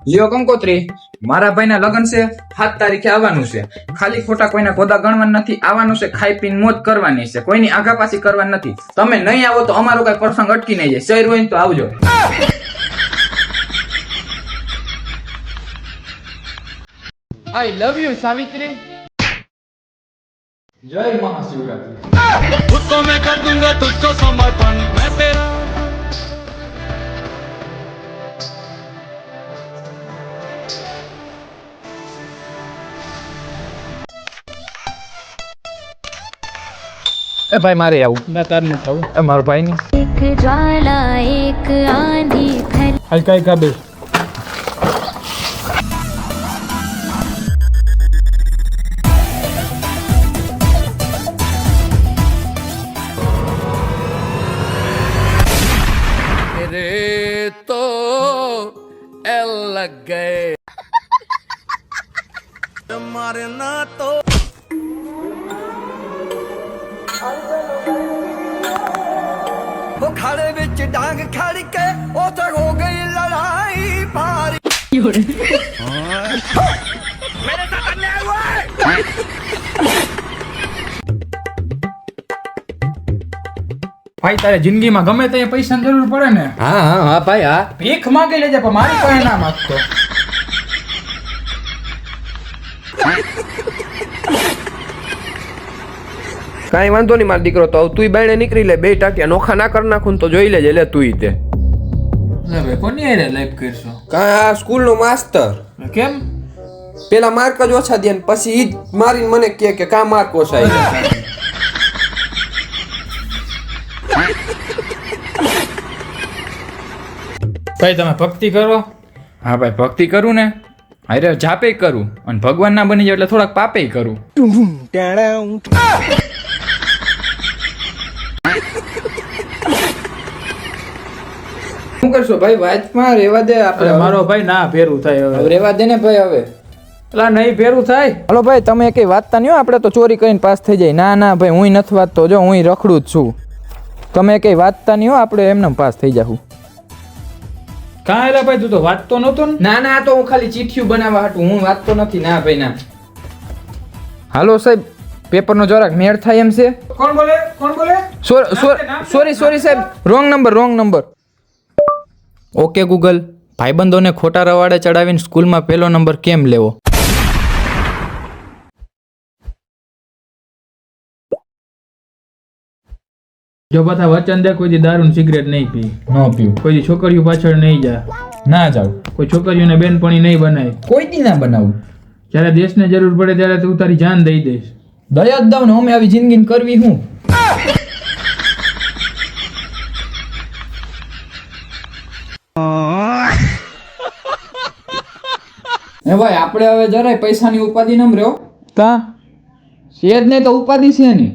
લ્યો કંકોત્રી, મારા ભાઈના લગ્ન છે, 7 તારીખે આવવાનું છે. ખાલી ખોટા કોઈના ગોદા ગણવાના નથી, આવવાનું છે, ખાઈ પીને મોજ કરવાની છે, કોઈની આઘાપાછી કરવાની નથી. તમે નહીં આવો તો અમારો કઈ પ્રસંગ અટકી નહીં જાય. શહેર હોય ને તો આવજો. આઈ લવ યુ સાવિત્રી. જય મહાશિવરાત્રી. उसको मैं कर दूंगा तुझको समर्पण मैं तेरा એ ભાઈ મારે આવું ના તાર નથી આવું. એ મારો ભાઈ ની एक ज्वाला एक आंधी फैल હાલ કઈ કાબે रे तो एल लग गए मारे ना तो वो खड़े विच डांग खड़ के ओ तो हो गई लड़ाई भारी मेरे साथ अन्याय हुआ है ભાઈ તારે જિંદગીમાં ગમે તે પૈસાની જરૂર પડે ને हाँ हाँ हाँ भाई हाँ ભીખ માંગી લેજે પણ મારી પાસે ના માંગતો. કાંઈ વાંધો નહીં મારો દીકરો, તો તું બાયણે નીકળી લે, 2 ટાંટિયા નોખા ના કરી નાખું તો જોઈ લેજે. લે તું તે લે ભાઈ કોની હારે લાઈફ કરશો? કાંઈ આ સ્કૂલનો માસ્તર કેમ? પેલા માર્ક જ ઓછા દે ને પછી ઈ જ મારીને મને કહે કે કા માર્ક ઓછા આવ્યા. ભાઈ તમે ભક્તિ કરો. હા ભાઈ, ભક્તિ કરું ને, અરે જાપે કરું, અને ભગવાન ના બની જાય એટલે થોડાક પાપે કરું. શું કરશો ભાઈ? વાતમાં રેવા દે અરે આપણે. મારો ભાઈ ના ભેરું થાય હવે. રેવા દે ને ભાઈ હવે. અલા નહીં ભેરું થાય. હલો ભાઈ, તમે કઈ વાતતા નહીં હો, આપણે તો ચોરી કરીને પાસ થઈ જાય. ના ના ભાઈ, હું નથી વાતતો, જો હું રખડું જ છું. તમે કઈ વાતતા નહીં હો, આપણે એમને પાસ થઈ જાહું. કાં એલા ભાઈ તું તો વાંચતો નહોતો ને? ના ના, તો હું ખાલી ચીઠિયું બનાવવા હાટું, હું વાંચતો નથી. ના ભાઈ ના. હાલો સાહેબ, પેપરનો જરાક મેળ થાય એમ છે. કોણ બોલે? કોણ બોલે? સોરી સાહેબ, રોંગ નંબર. ઓકે ગૂગલ, ભાઈબંધોને ખોટા રવાડે ચડાવીને સ્કૂલમાં પહેલો નંબર કેમ લેવો? જો બધા વચન દે કોઈ દી દારૂ ને સિગરેટ નહીં પી, ન પીવું. કોઈ દી છોકરીઓ પાછળ નહીં જા, ના જાવ. કોઈ છોકરીઓને બેનપણી નહીં બનાય. કોઈ દી ના બનાવું. જ્યારે દેશને જરૂર પડે ત્યારે તું તારી જાન દઈ દઈશ. દયા જ દઉં ને, અમે આવી જિંદગી કરવી હું. હે ભાઈ, આપણે હવે જરાય પૈસાની ઉપાધિ નમ રહ્યો. તા છે જ નહીં તો ઉપાધિ છે ની.